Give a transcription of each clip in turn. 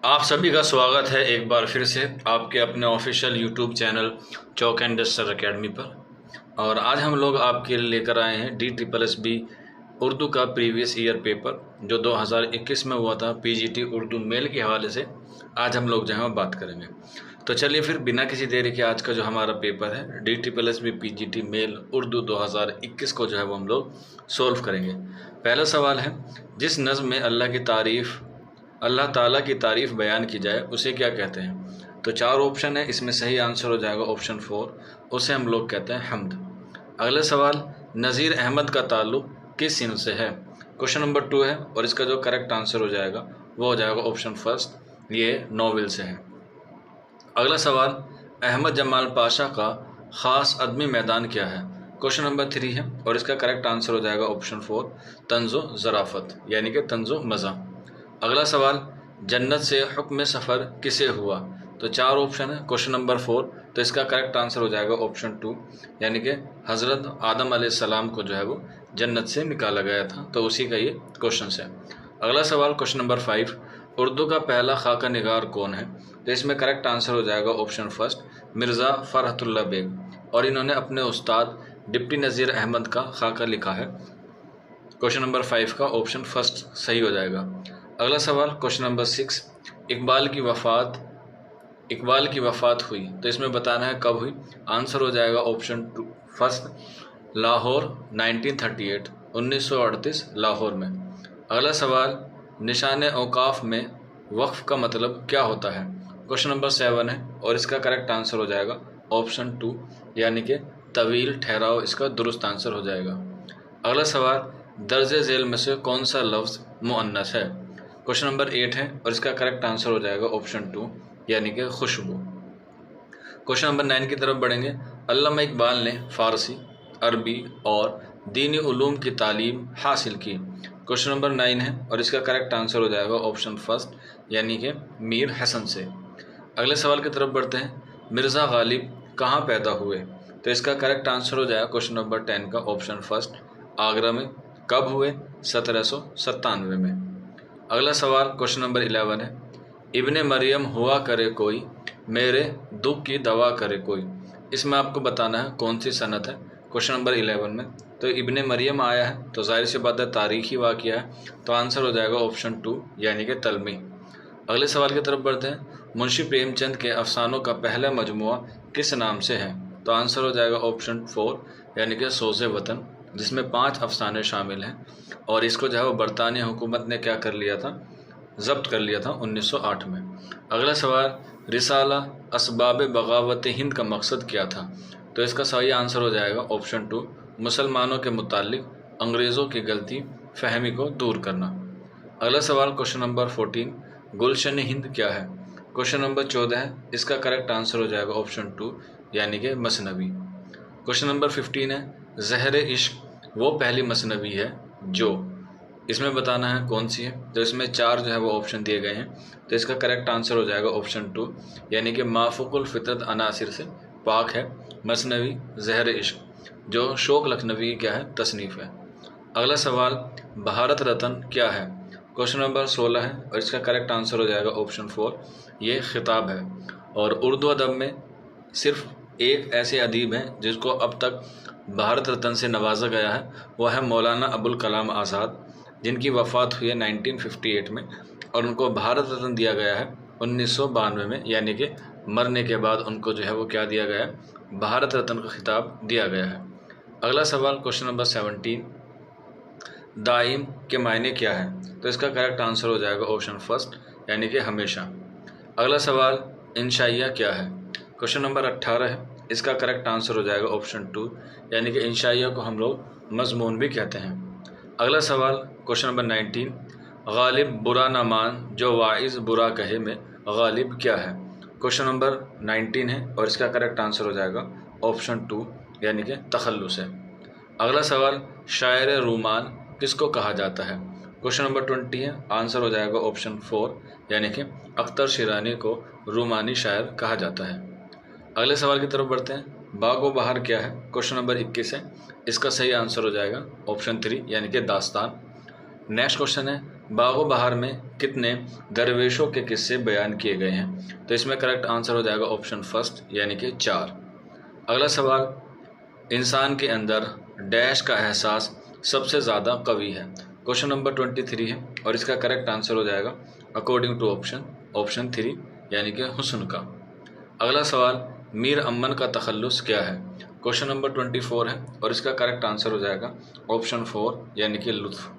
आप सभी का स्वागत है एक बार फिर से आपके अपने official YouTube channel chalk and duster academy पर। और आज हम लोग आपके लिए लेकर आए हैं DSSB उर्दू का प्रीवियस ईयर पेपर जो 2021 में हुआ था PGT उर्दू मेल के हवाले से। आज हम लोग जो है वो बात करेंगे। तो चलिए फिर बिना किसी देरी के आज का जो हमारा पेपर है DSSB PGT मेल उर्दू 2021 को जो है वो हम लोग सोल्व करेंगे। पहला सवाल है, जिस नज़्म में अल्लाह ताला की तारीफ़ बयान की जाए उसे क्या कहते हैं? तो चार ऑप्शन है, इसमें सही आंसर हो जाएगा ऑप्शन 4, उसे हम लोग कहते हैं हम्द। अगला सवाल, नज़ीर अहमद का ताल्लुक़ किस सिंध से है? क्वेश्चन नंबर 2 है और इसका जो करेक्ट आंसर हो जाएगा वो हो जाएगा ऑप्शन फर्स्ट, ये नोवेल से है। अगला सवाल, अहमद जमाल पाशा का ख़ास अदमी मैदान क्या है? क्वेश्चन नंबर 3 है और इसका करेक्ट आंसर हो जाएगा ऑप्शन 4, तंज़ो ज़राफ़त यानी कि तंज़ो मज़ा। अगला सवाल, जन्नत से हुक्म सफ़र किसे हुआ? तो चार ऑप्शन है, क्वेश्चन नंबर 4, तो इसका करेक्ट आंसर हो जाएगा ऑप्शन 2 यानी कि हज़रत आदम अलैहिस्सलाम को जो है वो जन्नत से निकाला गया था, तो उसी का ये क्वेश्चन है। अगला सवाल, क्वेश्चन नंबर 5, उर्दू का पहला खाका निगार कौन है? तो इसमें करेक्ट आंसर हो जाएगा ऑप्शन फर्स्ट, मिर्ज़ा फ़रहतुल्लाह बेग, और इन्होंने अपने उस्ताद डिप्टी नज़ीर अहमद का खाका लिखा है। क्वेश्चन नंबर 5 का ऑप्शन फर्स्ट सही हो जाएगा। अगला सवाल, क्वेश्चन नंबर 6, इकबाल की वफ़ात हुई, तो इसमें बताना है कब हुई। आंसर हो जाएगा ऑप्शन 2 फर्स्ट, लाहौर 1938 1938 लाहौर में। अगला सवाल, निशान औकाफ में वक्फ़ का मतलब क्या होता है? क्वेश्चन नंबर 7 है और इसका करेक्ट आंसर हो जाएगा ऑप्शन 2 यानी कि तवील ठहराव इसका दुरुस्त आंसर हो जाएगा। अगला सवाल, दर्जे झेल में से कौन सा लफ्ज़ मुअन्नस है? क्वेश्चन नंबर 8 है और इसका करेक्ट आंसर हो जाएगा ऑप्शन 2 यानी कि खुशबू। क्वेश्चन नंबर 9 की तरफ बढ़ेंगे। अल्लामा इकबाल ने फ़ारसी, अरबी और दीनी उलूम की तालीम हासिल की। क्वेश्चन नंबर 9 है और इसका करेक्ट आंसर हो जाएगा ऑप्शन फर्स्ट यानी कि मीर हसन से। अगले सवाल की तरफ बढ़ते हैं। मिर्ज़ा गालिब कहाँ पैदा हुए? तो इसका करेक्ट आंसर हो जाएगा क्वेश्चन नंबर 10 का ऑप्शन फर्स्ट, आगरा में। कब हुए? 1797 में। अगला सवाल, क्वेश्चन नंबर 11 है, इब्ने मरियम हुआ करे कोई, मेरे दुख की दवा करे कोई। इसमें आपको बताना है कौन सी सनत है। क्वेश्चन नंबर 11 में तो इब्ने मरियम आया है, तो जाहिर सी बात है तारीखी वाक़या है, तो आंसर हो जाएगा ऑप्शन 2 यानी कि तलमी। अगले सवाल की तरफ बढ़ते हैं। मुंशी प्रेमचंद के अफसानों का पहला मजमुआ किस नाम से है? तो आंसर हो जाएगा ऑप्शन 4 यानी कि सोज़े वतन, जिसमें 5 अफसाने शामिल हैं और इसको जो है वो बरतानी हुकूमत ने क्या कर लिया था, ज़ब्त कर लिया था 1908 में। अगला सवाल, रिसाला असबाब बगावत हिंद का मकसद क्या था? तो इसका सही आंसर हो जाएगा ऑप्शन 2, मुसलमानों के मुतालिक अंग्रेज़ों की गलती फहमी को दूर करना। अगला सवाल, क्वेश्चन नंबर 14, गुलशन हिंद क्या है? क्वेश्चन नंबर 14 है, इसका करेक्ट आंसर हो जाएगा ऑप्शन 2 यानी कि मसनवी। क्वेश्चन नंबर 15 है, ज़हर इश्क वो पहली मसनवी है जो, इसमें बताना है कौन सी है। तो इसमें 4 जो है वो ऑप्शन दिए गए हैं, तो इसका करेक्ट आंसर हो जाएगा ऑप्शन 2 यानी कि माफुकुल फितरत अनासिर से पाक है मसनवी ज़हर इश्क, जो शौक लखनवी क्या है, तसनीफ़ है। अगला सवाल, भारत रत्न क्या है? क्वेश्चन नंबर 16 है और इसका करेक्ट आंसर हो जाएगा ऑप्शन 4, ये खिताब है। और उर्दू अदब में सिर्फ एक ऐसे अदीब हैं जिसको अब तक भारत रत्न से नवाजा गया है, वह है मौलाना अबुल कलाम आज़ाद, जिनकी वफ़ात हुई है 1958 में और उनको भारत रत्न दिया गया है 1992 में, यानी कि मरने के बाद उनको जो है वो क्या दिया गया है, भारत रत्न का खिताब दिया गया है। अगला सवाल, क्वेश्चन नंबर 17, दाइम के मायने क्या है? तो इसका करेक्ट आंसर हो जाएगा ऑप्शन फर्स्ट यानी कि हमेशा। अगला सवाल, इंशाइया क्या है? क्वेश्चन नंबर 18 है, इसका करेक्ट आंसर हो जाएगा ऑप्शन 2 यानी कि इंशाइया को हम लोग मजमून भी कहते हैं। अगला सवाल, क्वेश्चन नंबर 19, गालिब बुरा न मान जो वाइज़ बुरा कहे में गालिब क्या है? क्वेश्चन नंबर 19 है और इसका करेक्ट आंसर हो जाएगा ऑप्शन 2 यानी कि तखल्लुस है। अगला सवाल, शायर रूमान किसको कहा जाता है? क्वेश्चन नंबर 20 है, आंसर हो जाएगा ऑप्शन 4 यानी कि अख्तर शिरानी को रूमानी शायर कहा जाता है। अगले सवाल की तरफ बढ़ते हैं। बागो बहार क्या है? क्वेश्चन नंबर 21 है, इसका सही आंसर हो जाएगा ऑप्शन 3 यानी कि दास्तान। नेक्स्ट क्वेश्चन है, बागो बहार में कितने दरवेशों के किस्से बयान किए गए हैं? तो इसमें करेक्ट आंसर हो जाएगा ऑप्शन फर्स्ट यानी कि 4। अगला सवाल, इंसान के अंदर डैश का एहसास सबसे ज़्यादा कवी है? क्वेश्चन नंबर 23 है और इसका करेक्ट आंसर हो जाएगा अकॉर्डिंग टू ऑप्शन 3 यानी कि हुस्न का। अगला सवाल, मीर अमन का तखल्लुस क्या है? क्वेश्चन नंबर 24 है और इसका करेक्ट आंसर हो जाएगा ऑप्शन 4 यानी कि लुत्फ।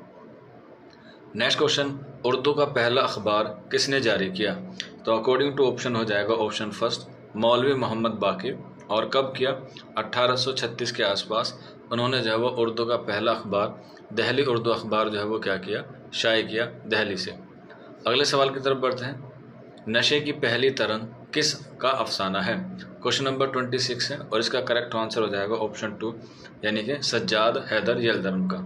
नेक्स्ट क्वेश्चन, उर्दू का पहला अखबार किसने जारी किया? तो अकॉर्डिंग टू ऑप्शन हो जाएगा ऑप्शन फर्स्ट मौलवी मोहम्मद बाकिर। और कब किया? 1836 के आसपास उन्होंने जो है वो उर्दू का पहला अखबार दहली उर्दू अखबार जो है वो क्या किया? शाये किया दिल्ली से। अगले सवाल की तरफ बढ़ते हैं। नशे की पहली तरंग किस का अफसाना है? क्वेश्चन नंबर 26 है और इसका करेक्ट आंसर हो जाएगा ऑप्शन 2 यानी कि सज्जाद हैदर यलदरम का।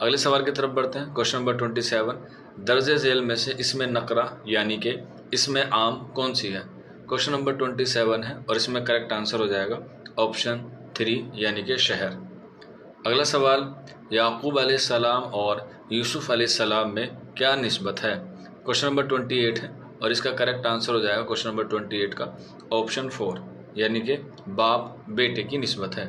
अगले सवाल की तरफ बढ़ते हैं। क्वेश्चन नंबर 27, दर्जे झेल में से इसमें नकरा यानी कि इसमें आम कौन सी है? क्वेश्चन नंबर 27 है और इसमें करेक्ट आंसर हो जाएगा ऑप्शन 3 यानी कि शहर। अगला सवाल, याकूब अलैहिस्सलाम और यूसुफ अलैहिस्सलाम में क्या निस्बत है? क्वेश्चन नंबर 28 है और इसका करेक्ट आंसर हो जाएगा क्वेश्चन नंबर 28 का ऑप्शन 4 यानी कि बाप बेटे की निस्बत है।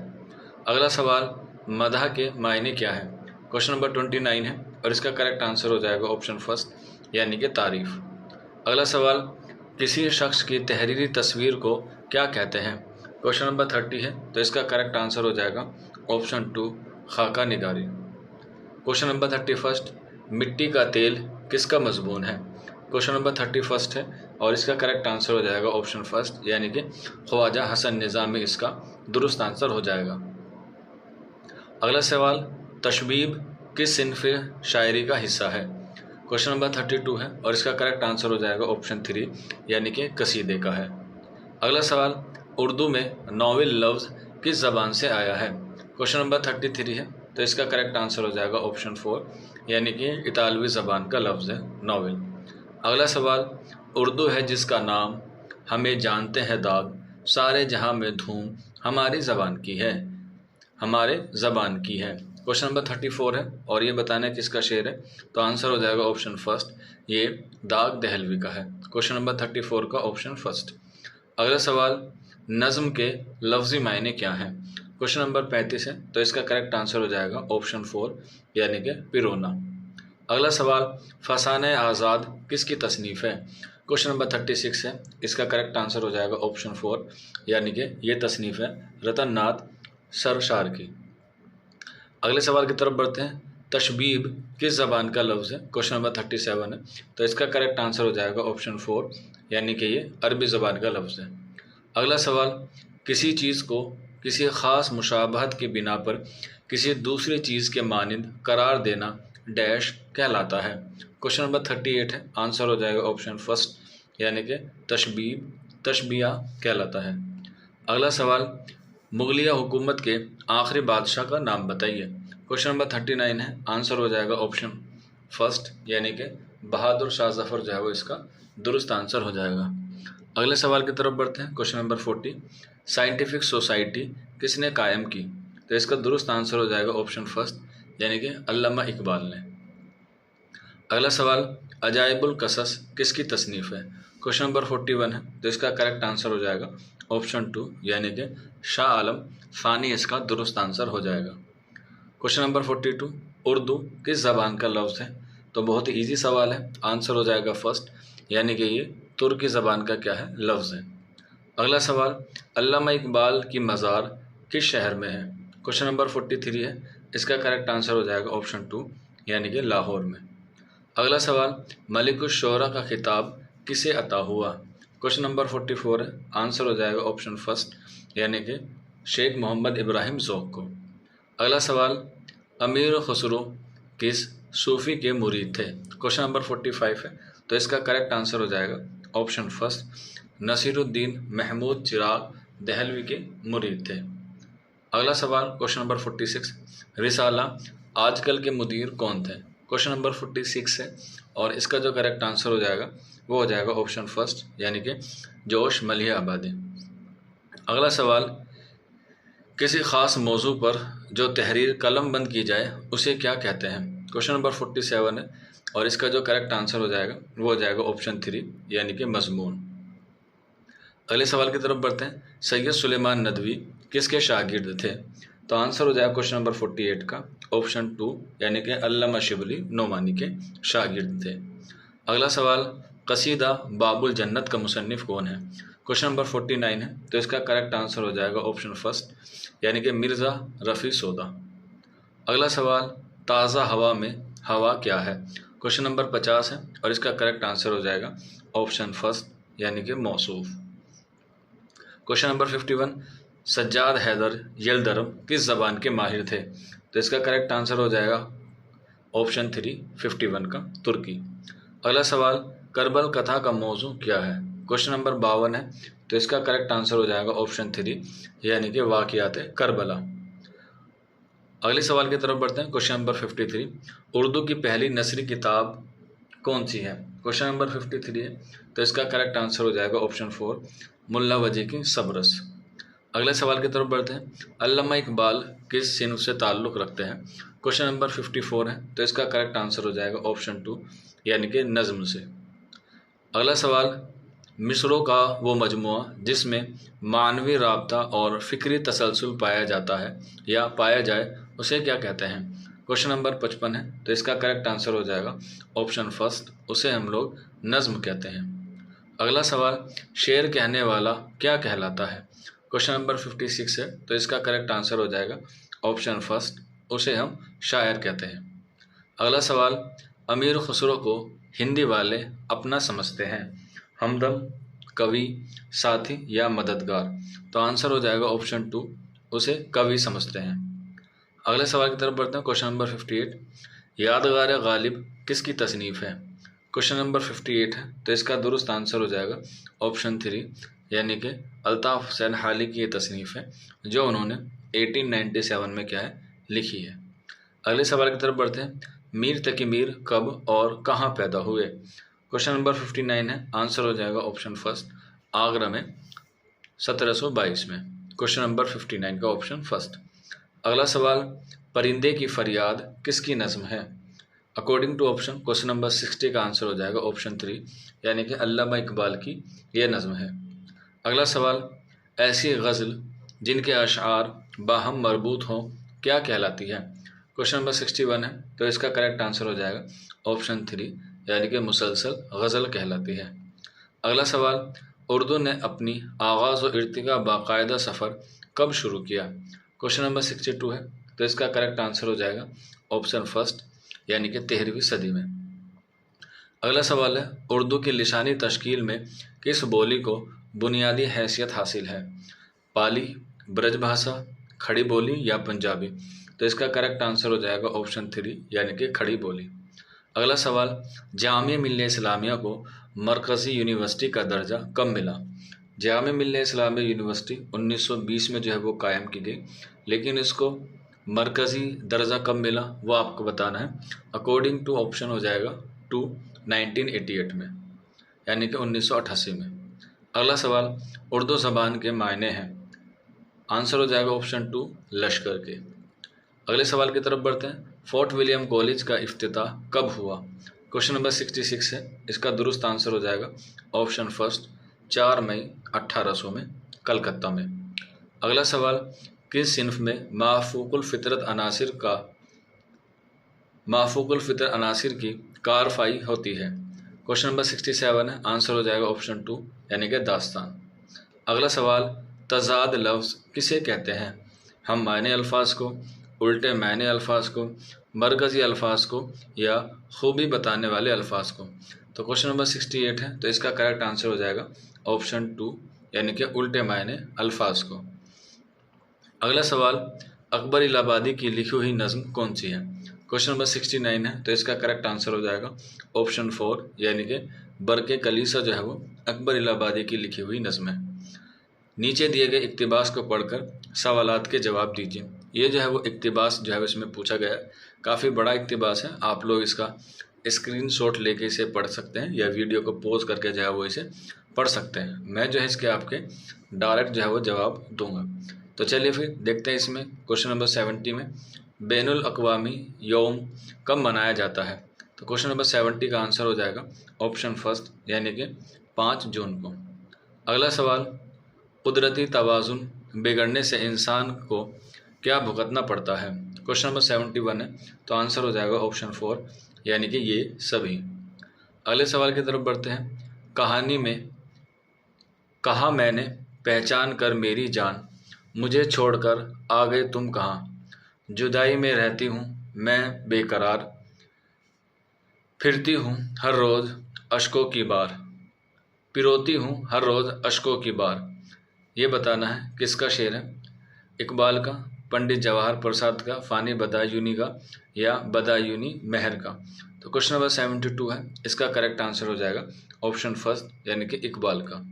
अगला सवाल, मदह के मायने क्या है? क्वेश्चन नंबर 29 है और इसका करेक्ट आंसर हो जाएगा ऑप्शन फर्स्ट यानी कि तारीफ। अगला सवाल, किसी शख्स की तहरीरी तस्वीर को क्या कहते हैं? क्वेश्चन नंबर 30 है तो इसका करेक्ट आंसर हो जाएगा ऑप्शन 2 खाका निगारी। क्वेश्चन नंबर 31, मिट्टी का तेल किसका मजमून है? क्वेश्चन नंबर 31 है और इसका करेक्ट आंसर हो जाएगा ऑप्शन फर्स्ट यानी कि ख्वाजा हसन निज़ामी इसका दुरुस्त आंसर हो जाएगा। अगला सवाल, तशबीब किस सिन्फ शायरी का हिस्सा है? क्वेश्चन नंबर 32 है और इसका करेक्ट आंसर हो जाएगा ऑप्शन 3 यानी कि कसीदे का है। अगला सवाल, उर्दू में नावल लफ्ज़ किस ज़बान से आया है? क्वेश्चन नंबर 33 है तो इसका करेक्ट आंसर हो जाएगा ऑप्शन 4 यानी कि इतालवी ज़बान का लफ्ज़ है नावल। अगला सवाल, उर्दू है जिसका नाम हमें जानते हैं दाग, सारे जहां में धूम हमारी ज़बान की है, हमारे ज़बान की है। क्वेश्चन नंबर 34 है और ये बताना है किसका शेर है? तो आंसर हो जाएगा ऑप्शन फर्स्ट, ये दाग दहलवी का है। क्वेश्चन नंबर 34 का ऑप्शन फर्स्ट। अगला सवाल, नज़्म के लफ्ज़ी मायने क्या हैं? क्वेश्चन नंबर 35 है तो इसका करेक्ट आंसर हो जाएगा ऑप्शन 4 यानी कि पिरोना। अगला सवाल, फसाने आज़ाद किसकी तसनीफ़ है? क्वेश्चन नंबर 36 है, इसका करेक्ट आंसर हो जाएगा ऑप्शन 4 यानी कि ये तसनीफ़ है रतन नाथ सरशार की। अगले सवाल की तरफ बढ़ते हैं। तशबीब किस ज़बान का लफ्ज़ है? क्वेश्चन नंबर 37 है तो इसका करेक्ट आंसर हो जाएगा ऑप्शन 4 यानी कि ये अरबी ज़बान का लफ्ज़ है। अगला सवाल, किसी चीज़ को किसी ख़ास मुशाबहत की बिना पर किसी दूसरी चीज़ के मानिंद करार देना डैश कहलाता है? क्वेश्चन नंबर 38 है, आंसर हो जाएगा ऑप्शन फर्स्ट यानी कि तशबीब तशबिया कहलाता है। अगला सवाल, मुगलिया हुकूमत के आखिरी बादशाह का नाम बताइए। क्वेश्चन नंबर 39 है, आंसर हो जाएगा ऑप्शन फर्स्ट यानी कि बहादुर शाह जफ़र जो है वो इसका दुरुस्त आंसर हो जाएगा। अगले सवाल की तरफ बढ़ते हैं। क्वेश्चन नंबर 40, साइंटिफिक सोसाइटी किसने कायम की? तो इसका दुरुस्त आंसर हो जाएगा ऑप्शन फर्स्ट यानी कि अल्लामा इकबाल ने। अगला सवाल, अजाइबुल कसस किसकी तसनीफ़ है? क्वेश्चन नंबर 41 है तो इसका करेक्ट आंसर हो जाएगा ऑप्शन 2 यानी कि शाह आलम फ़ानी इसका दुरुस्त आंसर हो जाएगा। क्वेश्चन नंबर 42, उर्दू किस ज़बान का लफ्ज़ है? तो बहुत ही ईजी सवाल है, आंसर हो जाएगा फर्स्ट यानी कि ये तुर्की ज़बान का क्या है? लफ्ज़ है। अगला सवाल, अल्लामा इकबाल की मज़ार किस शहर में है? क्वेश्चन नंबर 43 है, इसका करेक्ट आंसर हो जाएगा ऑप्शन 2 यानी कि लाहौर में। अगला सवाल, मलिकुश शोरा का खिताब किसे अता हुआ? क्वेश्चन नंबर 44 है, आंसर हो जाएगा ऑप्शन फर्स्ट यानी कि शेख मोहम्मद इब्राहिम ज़ौक़ को। अगला सवाल, अमीर खुसरो किस सूफ़ी के मुरीद थे? क्वेश्चन नंबर 45 है तो इसका करेक्ट आंसर हो जाएगा ऑप्शन फर्स्ट नसीरुद्दीन महमूद चिराग दहलवी के मुरीद थे। अगला सवाल, क्वेश्चन नंबर 46, रिसाला आजकल के मुदीर कौन थे? क्वेश्चन नंबर 46 है और इसका जो करेक्ट आंसर हो जाएगा वो हो जाएगा ऑप्शन फर्स्ट यानी कि जोश मलिह आबादी। अगला सवाल, किसी ख़ास मौजू पर जो तहरीर कलम बंद की जाए उसे क्या कहते हैं? क्वेश्चन नंबर 47 है और इसका जो करेक्ट आंसर हो जाएगा वो हो जाएगा ऑप्शन 3 यानी कि मजमून। अगले सवाल की तरफ बढ़ते हैं। सैयद सुलेमान नदवी किसके शागिर्द थे? तो आंसर हो जाएगा क्वेश्चन नंबर 48 का ऑप्शन 2 यानी कि अल्लामा शिबली नोमानी के शागिर्द थे। अगला सवाल, कसीदा बाबुल जन्नत का मुसन्निफ कौन है? क्वेश्चन नंबर 49 है, तो इसका करेक्ट आंसर हो जाएगा ऑप्शन फर्स्ट यानी कि मिर्ज़ा रफ़ी सोदा। अगला सवाल, ताज़ा हवा में हवा क्या है? क्वेश्चन नंबर 50 है और इसका करेक्ट आंसर हो जाएगा ऑप्शन फर्स्ट यानी कि मौसूफ। क्वेश्चन नंबर 51, सज्जाद हैदर यलदरम किस ज़बान के माहिर थे? तो इसका करेक्ट आंसर हो जाएगा ऑप्शन 3 51 का तुर्की। अगला सवाल, करबल कथा का मौजू क्या है? क्वेश्चन नंबर 52 है, तो इसका करेक्ट आंसर हो जाएगा ऑप्शन 3 यानी कि वाक़ियात करबला। अगले सवाल की तरफ बढ़ते हैं। क्वेश्चन नंबर 53, उर्दू की पहली नसरी किताब कौन सी है? क्वेश्चन नंबर 53 है, तो इसका करेक्ट आंसर हो जाएगा ऑप्शन 4 मुल्ला वजी की सबरस। अगले सवाल की तरफ बढ़ते हैं। अल्लामा इकबाल किस सिन्फ से ताल्लुक़ रखते हैं? क्वेश्चन नंबर 54 है, तो इसका करेक्ट आंसर हो जाएगा ऑप्शन 2 यानी कि नज़्म से। अगला सवाल, मिसरों का वो मजमुआ जिसमें मानवी राबता और फ़िक्री तसलसल पाया जाता है या पाया जाए उसे क्या कहते हैं? क्वेश्चन नंबर 55 है, तो इसका करेक्ट आंसर हो जाएगा ऑप्शन फर्स्ट, उसे हम लोग नज़्म कहते हैं। अगला सवाल, शेर कहने वाला क्या कहलाता है? क्वेश्चन नंबर 56 है, तो इसका करेक्ट आंसर हो जाएगा ऑप्शन फर्स्ट, उसे हम शायर कहते हैं। अगला सवाल, अमीर खुसरो को हिंदी वाले अपना समझते हैं, हमदम, कवि, साथी या मददगार? तो आंसर हो जाएगा ऑप्शन 2, उसे कवि समझते हैं। अगले सवाल की तरफ बढ़ते हैं। क्वेश्चन नंबर 58, यादगार गालिब किसकी तसनीफ़ है? क्वेश्चन नंबर 58 है, तो इसका दुरुस्त आंसर हो जाएगा ऑप्शन 3 यानी कि अल्ताफ़ हुसैन हाली की ये तसनीफ़ है जो उन्होंने 1897 में क्या है लिखी है। अगले सवाल की तरफ बढ़ते हैं। मीर तकी मीर कब और कहाँ पैदा हुए? क्वेश्चन नंबर 59 है, आंसर हो जाएगा ऑप्शन फर्स्ट आगरा में 1722 में। क्वेश्चन नंबर 59 का ऑप्शन फर्स्ट। अगला सवाल, परिंदे की फरियाद किसकी नज़्म है? According to option question number 60 का आंसर हो जाएगा ऑप्शन 3 यानी कि अल्लामा इकबाल की यह नज़्म है। अगला सवाल, ऐसी गज़ल जिनके अशआर बाहम मरबूत हों क्या कहलाती है? क्वेश्चन नंबर 61 है, तो इसका करेक्ट आंसर हो जाएगा ऑप्शन 3 यानी कि मुसलसल गज़ल कहलाती है। अगला सवाल, उर्दू ने अपनी आगाज़ व इर्तिका बाकायदा सफ़र कब शुरू किया? क्वेश्चन नंबर 62 है, तो इसका करेक्ट आंसर हो जाएगा ऑप्शन फर्स्ट यानी कि 13वीं सदी में। अगला सवाल है, उर्दू की लिसानी तश्कील में किस बोली को बुनियादी हैसियत हासिल है? पाली, ब्रजभाषा, खड़ी बोली या पंजाबी? तो इसका करेक्ट आंसर हो जाएगा ऑप्शन 3 यानी कि खड़ी बोली। अगला सवाल, जामिया मिल्लिया इस्लामिया को मरकज़ी यूनिवर्सिटी का दर्जा कब मिला? जामिया मिल्लिया इस्लामिया यूनिवर्सिटी 1920 में जो है वो कायम की गई, लेकिन इसको मरकज़ी दर्जा कब मिला वो आपको बताना है। अकॉर्डिंग टू ऑप्शन हो जाएगा 2 1988 में यानी कि 1988 में। अगला सवाल, उर्दू ज़बान के मायने हैं? आंसर हो जाएगा ऑप्शन 2 लश्कर के। अगले सवाल की तरफ बढ़ते हैं। फोर्ट विलियम कॉलेज का इफ्तिताह कब हुआ? क्वेश्चन नंबर 66 है, इसका दुरुस्त आंसर हो जाएगा ऑप्शन फर्स्ट 4 मई 1800 में कलकत्ता में। अगला सवाल, किस सिन्फ में माफूकुल फितर अनासिर की कारफाई होती है? क्वेश्चन नंबर 67 है, आंसर हो जाएगा ऑप्शन 2 यानी कि दास्तान। अगला सवाल, तज़ाद लफ्ज़ किसे कहते हैं? हम मायने अल्फाज को, उल्टे मायने अल्फाज को, मरकज़ी अल्फाज को या खूबी बताने वाले अल्फाज को? तो क्वेश्चन नंबर 68 है, तो इसका करेक्ट आंसर हो जाएगा ऑप्शन 2 यानी कि उल्टे मायने अल्फाज को। अगला सवाल, अकबर इलाहाबादी की लिखी हुई नज़्म कौन सी है? क्वेश्चन नंबर 69 है, तो इसका करेक्ट आंसर हो जाएगा ऑप्शन 4 यानी कि बरके कलीसा जो है वो अकबर इलाहाबादी की लिखी हुई नज़्म है। नीचे दिए गए इक्तिबास को पढ़कर सवालात के जवाब दीजिए। ये जो है वो इक्तिबास जो है इसमें पूछा गया है, काफ़ी बड़ा इक्तिबास है। आप लोग इसका स्क्रीनशॉट लेके इसे पढ़ सकते हैं या वीडियो को पॉज करके जो है वो इसे पढ़ सकते हैं। मैं जो है इसके आपके डायरेक्ट जो है वो जवाब दूंगा। तो चलिए फिर देखते हैं इसमें। क्वेश्चन नंबर 70 में बैनुल अक़वामी यौम कब मनाया जाता है? तो क्वेश्चन नंबर 70 का आंसर हो जाएगा ऑप्शन फर्स्ट यानी कि 5 जून को। अगला सवाल, कुदरती तवाज़ुन बिगड़ने से इंसान को क्या भुगतना पड़ता है? क्वेश्चन नंबर 71 है, तो आंसर हो जाएगा ऑप्शन 4 यानी कि ये सभी। अगले सवाल की तरफ बढ़ते हैं। कहानी में कहा मैंने पहचान कर मेरी जान, मुझे छोड़कर आ गए तुम कहाँ, जुदाई में रहती हूँ मैं बेकरार, फिरती हूँ हर रोज़ अश्कों की बार, पिरोती हूँ हर रोज़ अश्कों की बार। ये बताना है किसका शेर है? इकबाल का, पंडित जवाहर प्रसाद का, फ़ानी बदायूनी का या बदायूनी मेहर का। तो क्वेश्चन नंबर 72 है, इसका करेक्ट आंसर हो जाएगा ऑप्शन फर्स्ट यानी कि इकबाल का।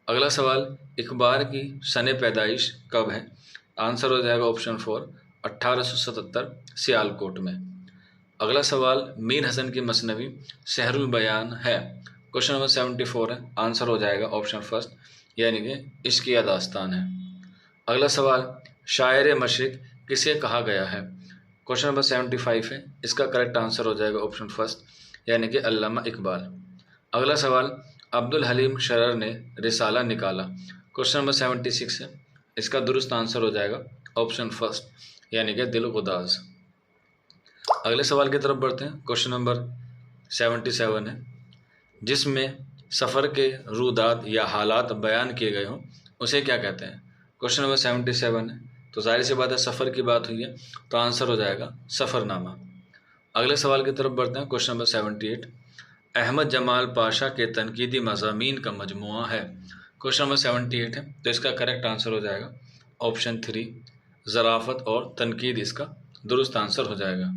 अगला सवाल, इकबाल की सने पैदाइश कब है? आंसर हो जाएगा ऑप्शन 4 1877 सियालकोट में। अगला सवाल, मीर हसन की मसनवी सहरुल बयान है। क्वेश्चन नंबर 74 है, आंसर हो जाएगा ऑप्शन फर्स्ट यानी कि इश्किया दास्तान है। अगला सवाल, शायर मशरिक किसे कहा गया है? क्वेश्चन नंबर 75 है, इसका करेक्ट आंसर हो जाएगा ऑप्शन फर्स्ट यानी कि अल्लामा इकबाल। अगला सवाल, अब्दुल हलीम शरर ने रिसाला निकाला। क्वेश्चन नंबर 76 है, इसका दुरुस्त आंसर हो जाएगा ऑप्शन फर्स्ट यानी कि दिल गुदाज। अगले सवाल की तरफ बढ़ते हैं। क्वेश्चन नंबर 77 है, जिसमें सफ़र के रूदात या हालात बयान किए गए हों उसे क्या कहते हैं? क्वेश्चन नंबर 77 है, तो जाहिर सी बात है सफ़र की बात हुई है, तो आंसर हो जाएगा सफ़रनामा। अगले सवाल की तरफ बढ़ते हैं। क्वेश्चन नंबर 78, अहमद जमाल पाशा के तनकीदी मज़ामीन का मजमुआ है। क्वेश्चन नंबर 78 है, तो इसका करेक्ट आंसर हो जाएगा ऑप्शन 3 ज़राफ़त और तनकीद इसका दुरुस्त आंसर हो जाएगा।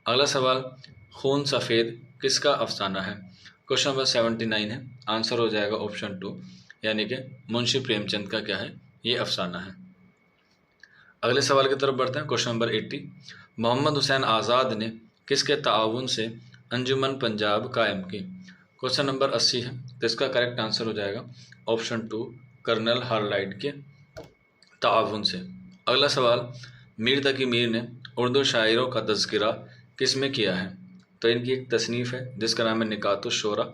अगला सवाल, खून सफ़ेद किसका अफसाना है? क्वेश्चन नंबर 79 है, आंसर हो जाएगा ऑप्शन 2 यानी कि मुंशी प्रेमचंद का क्या है, ये अफसाना है। अगले सवाल की तरफ बढ़ते हैं। क्वेश्चन नंबर 80, मोहम्मद हुसैन आज़ाद ने किसके ताउन से अंजुमन पंजाब कायम की? क्वेश्चन नंबर 80 है, तो इसका करेक्ट आंसर हो जाएगा ऑप्शन 2 कर्नल हार्लाइट के ताउन से। अगला सवाल, मीर तकी मीर ने उर्दू शायरों का तज़किरा किस में किया है? तो इनकी एक तसनीफ़ है जिसका नाम है निकातुश शोरा,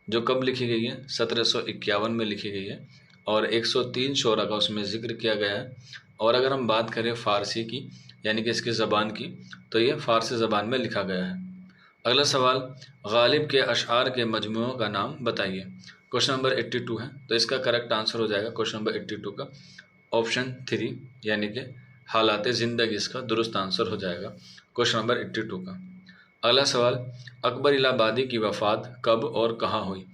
जो कब लिखी गई है? 1751 में लिखी गई है और 103 शोरा का उसमें ज़िक्र किया गया है। और अगर हम बात करें फ़ारसी की यानी कि इसकी ज़बान की, तो ये फ़ारसी ज़बान में लिखा गया है। अगला सवाल, गालिब के अशआर के मजमूओं का नाम बताइए। क्वेश्चन नंबर 82 है, तो इसका करेक्ट आंसर हो जाएगा क्वेश्चन नंबर 82 का ऑप्शन 3 यानी कि हालात ज़िंदगी इसका दुरुस्त आंसर हो जाएगा क्वेश्चन नंबर 82 का। अगला सवाल, अकबर इलाहाबादी की वफ़ात कब और कहाँ हुई?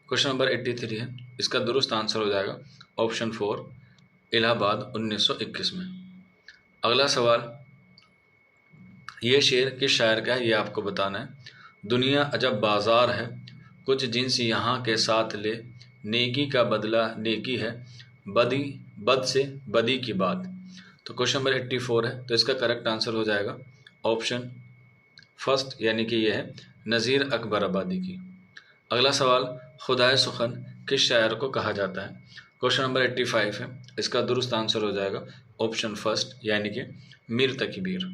क्वेश्चन नंबर 83 है, इसका दुरुस्त आंसर हो जाएगा ऑप्शन 4 इलाहाबाद 1921 में। अगला सवाल, ये शेर किस शायर का है ये आपको बताना है। दुनिया अजब बाज़ार है, कुछ जिन्स यहाँ के साथ ले, नेकी का बदला नेकी है, बदी बद से बदी की बात। तो क्वेश्चन नंबर 84 है, तो इसका करेक्ट आंसर हो जाएगा ऑप्शन फर्स्ट यानी कि यह है नज़ीर अकबर आबादी की। अगला सवाल, खुदाए सुखन किस शायर को कहा जाता है? क्वेश्चन नंबर 85 है, इसका दुरुस्त आंसर हो जाएगा ऑप्शन फर्स्ट यानी कि मीर तकी मीर।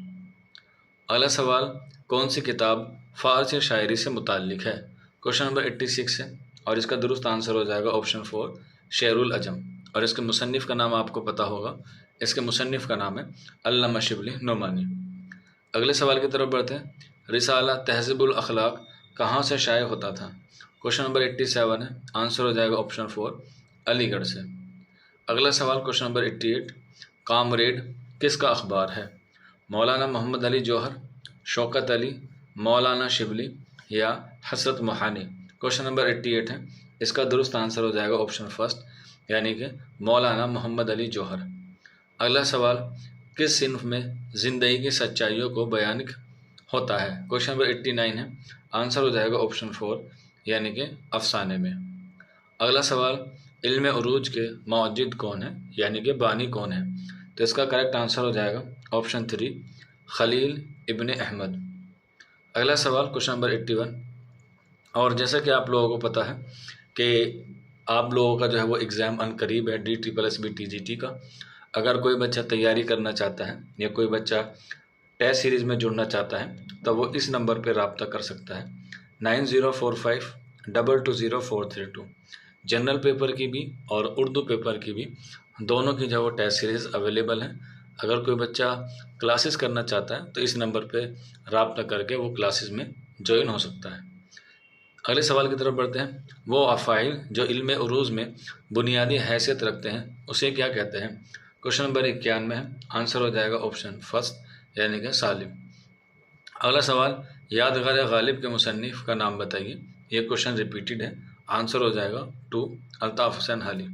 अगला सवाल, कौन सी किताब फ़ारसी शायरी से मुताल्लिक है? क्वेश्चन नंबर 86 है और इसका दुरुस्त आंसर हो जाएगा ऑप्शन 4 शेरुल अजम। और इसके मुसन्निफ़ का नाम आपको पता होगा, इसके मुसन्निफ़ का नाम है अल्लामा शिबली नोमानी। अगले सवाल की तरफ बढ़ते हैं। रिसाला तहज़ीबुल अखलाक कहाँ से शाये होता था? क्वेश्चन नंबर 87 है, आंसर हो जाएगा ऑप्शन 4 अलीगढ़ से। अगला सवाल क्वेश्चन नंबर 88, कामरेड किसका अखबार है? मौलाना मोहम्मद अली जौहर, शौकत अली, मौलाना शिबली या हसरत मोहानी। क्वेश्चन नंबर 88 है, इसका दुरुस्त आंसर हो जाएगा ऑप्शन फर्स्ट यानी कि मौलाना मोहम्मद अली जौहर। अगला सवाल, किस सिन्फ में ज़िंदगी की सच्चाइयों को बयान होता है? क्वेश्चन नंबर 89 है, आंसर हो जाएगा ऑप्शन 4 यानी कि अफसाने में। अगला सवाल, इल्म उरूज के मौजिद कौन है यानी कि बानी कौन है? तो इसका करेक्ट आंसर हो जाएगा ऑप्शन 3 खलील इब्ने अहमद। अगला सवाल क्वेश्चन नंबर 81, और जैसा कि आप लोगों को पता है कि आप लोगों का जो है वो एग्ज़ाम अनकरीब है DSSB TGT का। अगर कोई बच्चा तैयारी करना चाहता है या कोई बच्चा टेस्ट सीरीज़ में जुड़ना चाहता है तो वो इस नंबर पर रब्ता कर सकता है 9045220432। जनरल पेपर की भी और उर्दू पेपर की भी दोनों की जो वो टेस्ट सीरीज़ अवेलेबल है। अगर कोई बच्चा क्लासेस करना चाहता है तो इस नंबर पे रब्ता करके वो क्लासेस में ज्वाइन हो सकता है। अगले सवाल की तरफ बढ़ते हैं। वो अफ़ाइल जो इल्म उरूज़ में बुनियादी हैसियत रखते हैं उसे क्या कहते हैं? क्वेश्चन नंबर 91 है। आंसर हो जाएगा ऑप्शन फर्स्ट यानी कि सालिम। अगला सवाल, यादगार गालिब के मुसन्निफ़ का नाम बताइए। ये क्वेश्चन रिपीटेड है। आंसर हो जाएगा 2 अल्ताफ़ हुसैन हाली।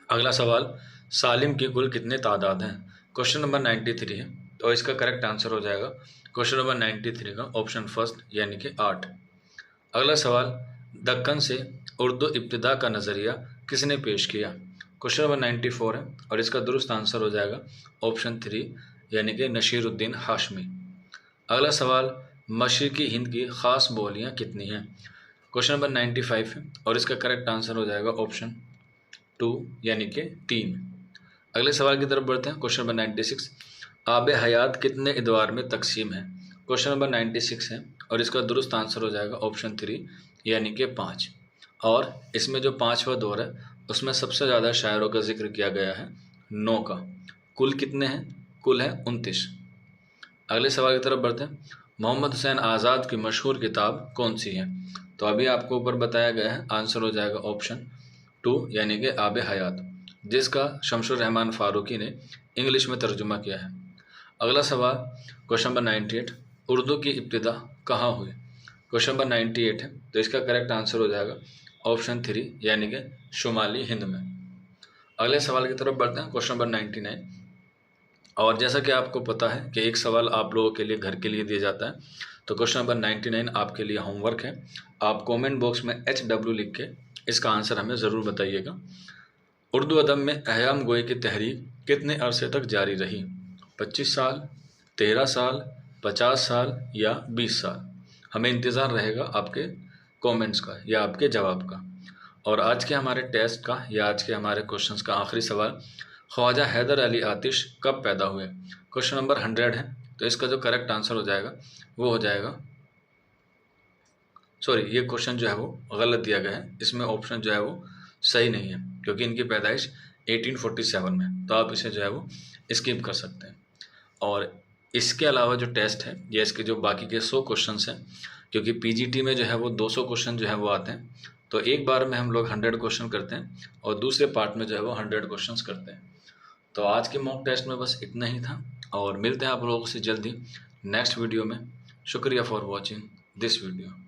अगला सवाल, सालिम की कुल कितने तादाद हैं? क्वेश्चन नंबर 93 है, तो इसका करेक्ट आंसर हो जाएगा क्वेश्चन नंबर 93 का ऑप्शन फर्स्ट यानी कि 8। अगला सवाल, दक्कन से उर्दू इब्तिदा का नज़रिया किसने पेश किया? क्वेश्चन नंबर 94 है और इसका दुरुस्त आंसर हो जाएगा ऑप्शन 3 यानी कि नशीरुद्दीन हाशमी। अगला सवाल, मशरिकी हिंद की ख़ास बोलियाँ कितनी हैं? क्वेश्चन नंबर 95 है और इसका करेक्ट आंसर हो जाएगा ऑप्शन 2 यानी कि 3। अगले सवाल की तरफ बढ़ते हैं। क्वेश्चन नंबर 96, आब हयात कितने इदवार में तकसीम है? क्वेश्चन नंबर 96 है और इसका दुरुस्त आंसर हो जाएगा ऑप्शन 3 यानी कि 5। और इसमें जो 5वां दौर है उसमें सबसे ज़्यादा शायरों का जिक्र किया गया है 9 का। कुल कितने हैं? कुल है 29। अगले सवाल की तरफ बढ़ते हैं। मोहम्मद हुसैन आज़ाद की मशहूर किताब कौन सी है? तो अभी आपको ऊपर बताया गया है। आंसर हो जाएगा ऑप्शन 2 यानी कि आब हयात, जिसका शमशुर रहमान फ़ारूकी ने इंग्लिश में तर्जुमा किया है। अगला सवाल, क्वेश्चन नंबर 98, उर्दू की इब्तिदा कहाँ हुई? क्वेश्चन नंबर 98 है, तो इसका करेक्ट आंसर हो जाएगा ऑप्शन 3 यानी कि शुमाली हिंद में। अगले सवाल की तरफ बढ़ते हैं। क्वेश्चन नंबर 99, और जैसा कि आपको पता है कि एक सवाल आप लोगों के लिए घर के लिए दिया जाता है, तो क्वेश्चन नंबर 99 आपके लिए होमवर्क है। आप कमेंट बॉक्स में HW लिख के इसका आंसर हमें ज़रूर बताइएगा। उर्दू अदब में अहयाम गोई की तहरीक कितने अरसे तक जारी रही? 25 साल, 13 साल, 50 साल या 20 साल? हमें इंतज़ार रहेगा आपके कमेंट्स का या आपके जवाब का। और आज के हमारे टेस्ट का या आज के हमारे क्वेश्चंस का आखिरी सवाल, ख्वाजा हैदर अली आतिश कब पैदा हुए? क्वेश्चन नंबर 100 है, तो इसका जो करेक्ट आंसर हो जाएगा वो हो जाएगा, सॉरी ये क्वेश्चन जो है वो गलत दिया गया है। इसमें ऑप्शन जो है वो सही नहीं है क्योंकि इनकी पैदाइश 1847 में, तो आप इसे जो है वो स्किप कर सकते हैं। और इसके अलावा जो टेस्ट है या इसके जो बाकी के 100 क्वेश्चंस हैं, क्योंकि पीजीटी में जो है वो 200 क्वेश्चन जो है वो आते हैं, तो एक बार में हम लोग 100 क्वेश्चन करते हैं और दूसरे पार्ट में जो है वो 100 क्वेश्चंस करते हैं। तो आज के मॉक टेस्ट में बस इतना ही था और मिलते हैं आप लोगों से जल्दी नेक्स्ट वीडियो में। शुक्रिया फॉर वॉचिंग दिस वीडियो।